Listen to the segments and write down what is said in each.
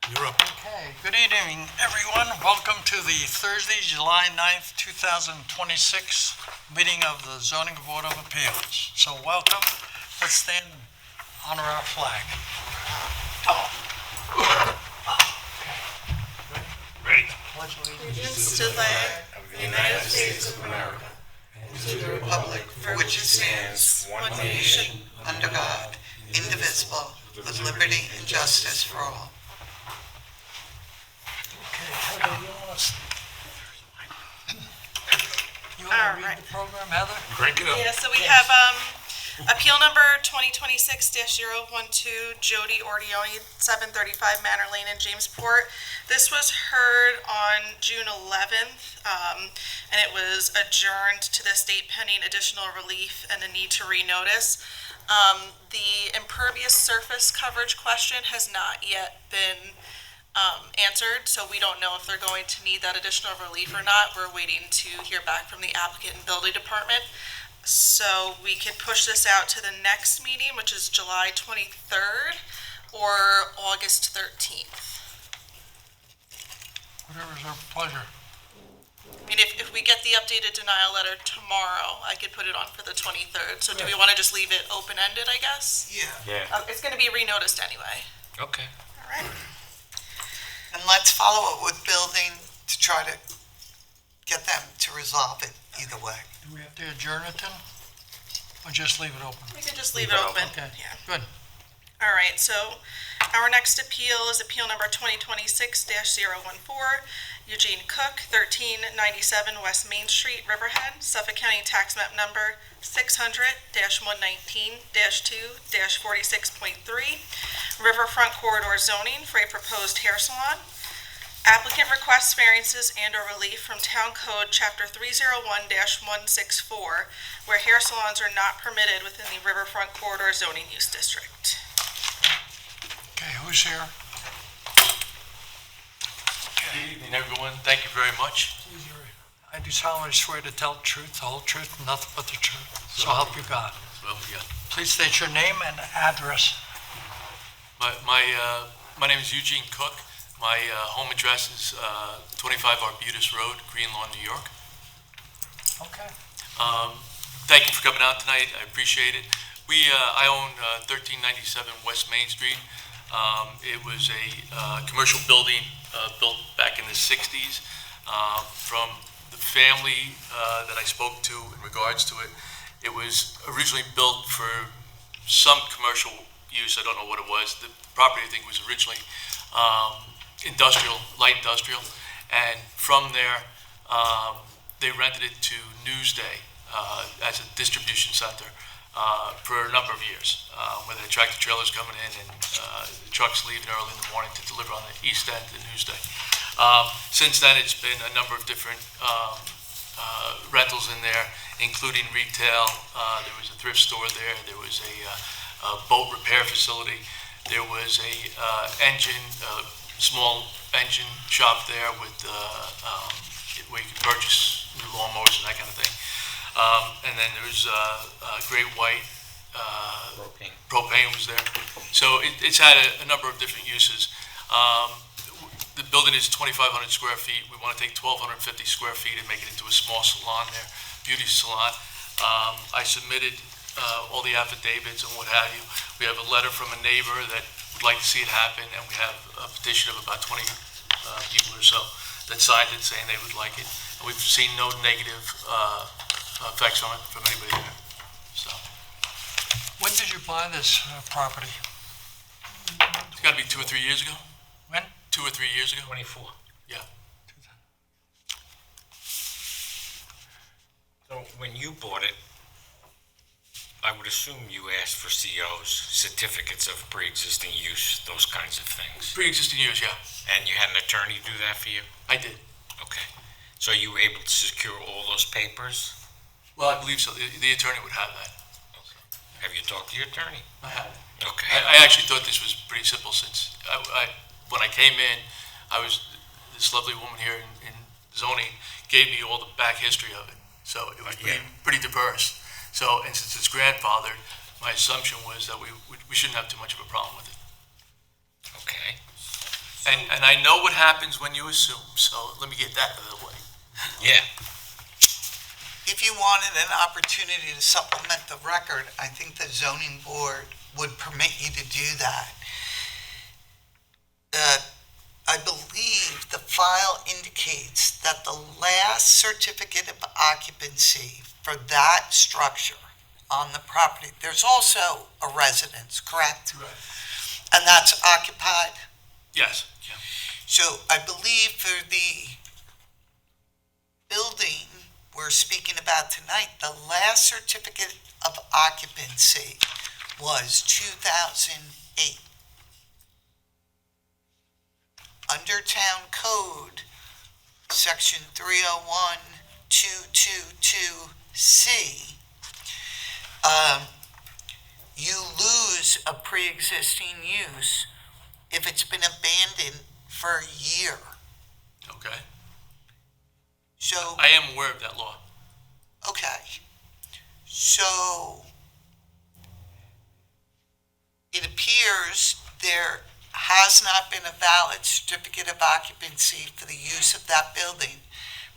You're up. Okay, good evening, everyone. Welcome to the Thursday, July 9th, 2026 meeting of the Zoning Board of Appeals. So welcome. Let's stand and honor our flag. Ready. Allegiance to the flag of the United States of America and to the republic for which it stands, one nation, under God, indivisible, with liberty and justice for all. Okay, Heather, you want to read the program, Heather? Crank it up. Yeah, so we have appeal number 2026-012, Jody Ordioni, 735 Manor Lane in Jamesport. This was heard on June 11th, and it was adjourned to this date pending additional relief and the need to renotice. The impervious surface coverage question has not yet been answered, so we don't know if they're going to need that additional relief or not. We're waiting to hear back from the applicant and building department. So we can push this out to the next meeting, which is July 23rd or August 13th. Whatever's our pleasure. I mean, if we get the updated denial letter tomorrow, I could put it on for the 23rd. So do we want to just leave it open-ended, I guess? Yeah. It's going to be renoticed anyway. Okay. All right. And let's follow it with building to try to get them to resolve it either way. Do we have to adjourn it then? Or just leave it open? We could just leave it open. Okay, Yeah. good. All right, so our next appeal is appeal number 2026-014, Eugene Cook, 1397 West Main Street, Riverhead, Suffolk County Tax Map Number 600-119-2-46.3, Riverfront Corridor zoning for a proposed hair salon. Applicant requests variances and/or relief from Town Code Chapter 301-164, where hair salons are not permitted within the Riverfront Corridor zoning use district. Okay, who's here? Good evening, everyone. Thank you very much. I do solemnly swear to tell the truth, the whole truth, and nothing but the truth. So help you God. Well, yeah. Please state your name and address. My name is Eugene Cook. My home address is 25 Arbutus Road, Greenlawn, New York. Okay. Thank you for coming out tonight. I appreciate it. I own 1397 West Main Street. It was a commercial building built back in the 60s from the family that I spoke to in regards to it. It was originally built for some commercial use. I don't know what it was. The property, I think, was originally industrial, light industrial, and from there they rented it to Newsday as a distribution center for a number of years, where they had tractor trailers coming in and trucks leaving early in the morning to deliver on the east end to Newsday. Since then, it's been a number of different rentals in there, including retail. There was a thrift store there. There was a boat repair facility. There was a small engine shop there with where you could purchase new lawnmowers and that kind of thing. And then there was Great White. Propane was there. So it's had a number of different uses. The building is 2,500 square feet. We want to take 1,250 square feet and make it into a small salon there, beauty salon. I submitted all the affidavits and what have you. We have a letter from a neighbor that would like to see it happen, and we have a petition of about 20 people or so that signed it saying they would like it. And we've seen no negative effects on it from anybody there. So When did you buy this property? it's got to be 2 or 3 years ago. When? 2 or 3 years ago. 24. Yeah. So when you bought it, I would assume you asked for COs, certificates of pre-existing use, those kinds of things. Pre-existing use, yeah. And you had an attorney do that for you? I did. Okay. So you were able to secure all those papers? Well, I believe so. The attorney would have that. Okay. Have you talked to your attorney? I have. Okay. I actually thought this was pretty simple since when I came in, this lovely woman here in zoning gave me all the back history of it. So it was pretty diverse. So, and since it's grandfathered, my assumption was that we shouldn't have too much of a problem with it. Okay. And I know what happens when you assume, so let me get that out of the way. Yeah. If you wanted an opportunity to supplement the record, I think the zoning board would permit you to do that. I believe the file indicates that the last certificate of occupancy for that structure on the property, there's also a residence, correct? Right. And that's occupied? Yes. Yeah. So I believe for the building we're speaking about tonight, the last certificate of occupancy was 2008. Under Town Code, Section 301-222C, you lose a pre-existing use if it's been abandoned for a year. Okay. So, I am aware of that law. okay. So, it appears there has not been a valid certificate of occupancy for the use of that building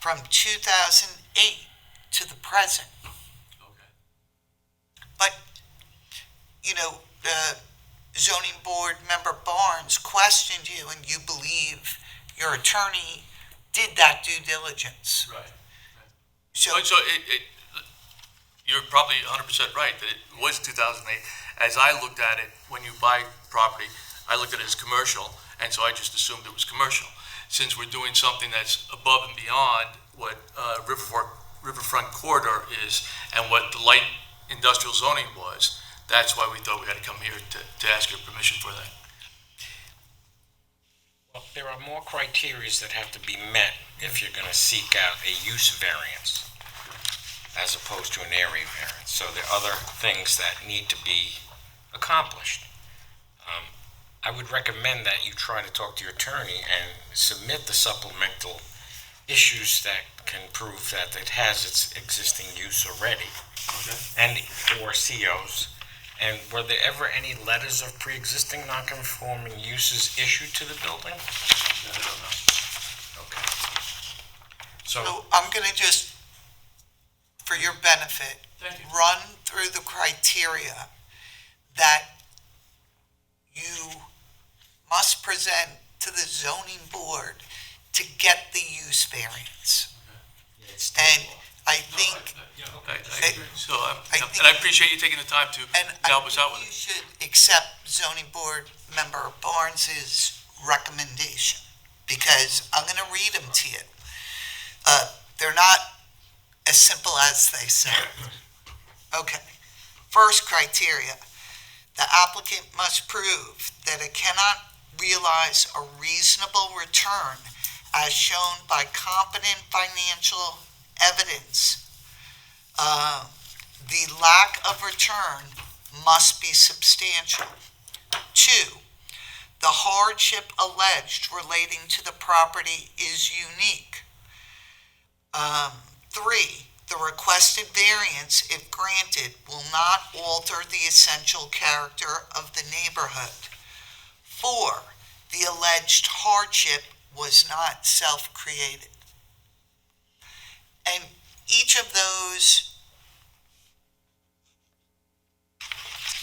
from 2008 to the present. Okay. But, you know, the zoning board member Barnes questioned you, and you believe your attorney did that due diligence. Right. So, You're probably 100% right that it was 2008. As I looked at it, when you buy property, I looked at it as commercial, and so I just assumed it was commercial. Since we're doing something that's above and beyond what Riverfront Corridor is and what the light industrial zoning was, that's why we thought we had to come here to ask your permission for that. Well, there are more criteria that have to be met if you're going to seek out a use variance as opposed to an area variance. So there are other things that need to be accomplished. I would recommend that you try to talk to your attorney and submit the supplemental issues that can prove that it has its existing use already, and or COs. And were there ever any letters of pre-existing non-conforming uses issued to the building? I don't know. Okay. So, so I'm going to just, for your benefit, Thank you. run through the criteria that you must present to the zoning board to get the use variance. And I think, I agree. So, I think- and I appreciate you taking the time to and I help us out think with you it. should accept zoning board member Barnes's recommendation, because I'm going to read them to you. They're not as simple as they sound. Okay. First criteria, the applicant must prove that it cannot realize a reasonable return as shown by competent financial evidence. The lack of return must be substantial. 2, the hardship alleged relating to the property is unique. 3, the requested variance, if granted, will not alter the essential character of the neighborhood. 4, the alleged hardship was not self-created. And each of those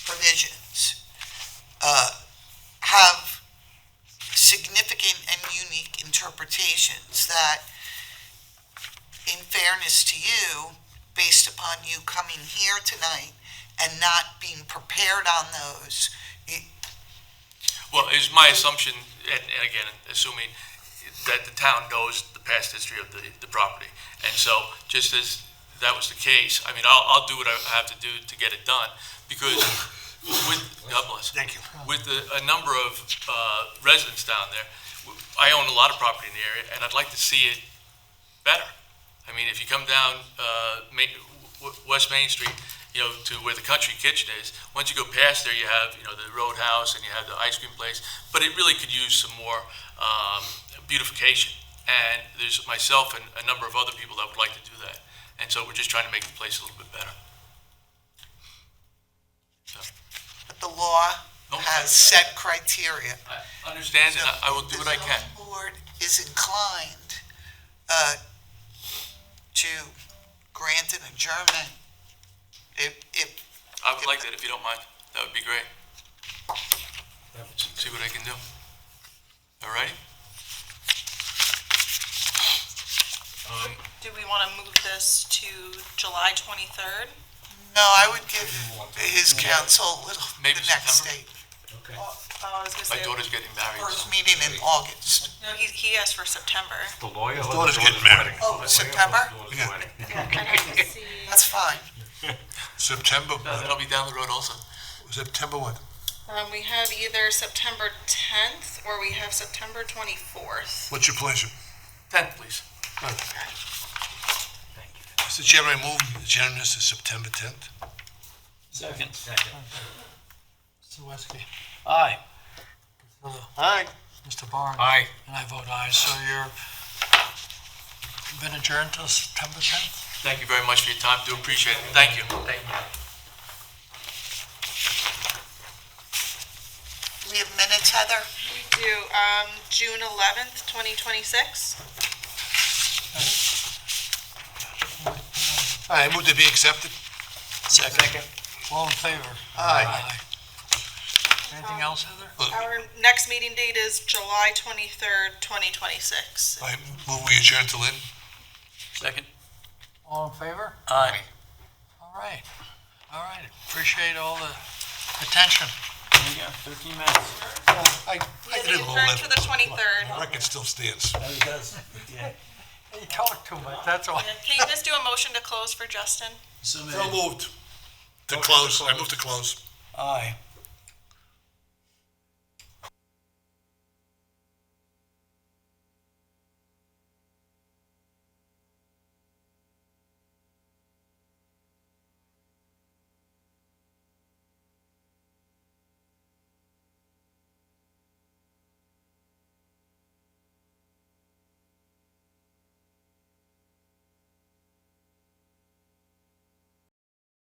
provisions have significant and unique interpretations that, in fairness to you, based upon you coming here tonight and not being prepared on those, Well, it's my assumption, and again, assuming that the town knows the past history of the property. And so, just as that was the case, I mean, I'll do what I have to do to get it done, because with, God bless. thank you. With a number of residents down there, I own a lot of property in the area, and I'd like to see it better. I mean, if you come down West Main Street, you know, to where the Country Kitchen is, once you go past there, you have, you know, the Roadhouse and you have the ice cream place, but it really could use some more beautification. And there's myself and a number of other people that would like to do that. And so we're just trying to make the place a little bit better. So, but the law No, has set criteria. I understand, and I will do what I can. The zoning board is inclined to grant an adjournment. If I would like that if you don't mind. That would be great. See what I can do. All righty? Do we want to move this to July 23rd? No, I would give his counsel Maybe the next September? date. Okay. I was gonna My say, daughter's getting married. First meeting in August. no, he asked for September. The lawyer. His daughter's getting married. Oh, September? Yeah. That's fine. September, That'll be down the road also. September what? We have either September 10th or we have September 24th. What's your pleasure? 10th, please. Mr. Chairman, I move adjournment to September 10th. Second. Mr. Wesky? Aye. Aye. Mr. Barnes? Aye. And I vote aye, so you're been adjourned till September 10th? Thank you very much for your time. Do appreciate it. Thank you. Thank you. We have minutes, Heather? We do, June 11th, 2026. I move to be accepted. Second. All in favor? Aye. Anything else, Heather? Our next meeting date is July 23rd, 2026. I move we adjourn to Lynn. Second. All in favor? Aye. All right. All right. Appreciate all the attention. I Yeah, did a the little adjourn to left. the 23rd. The record still stands. You talk too much, that's all. Can you just do a motion to close for Justin? So moved. To close, I move to close. Aye.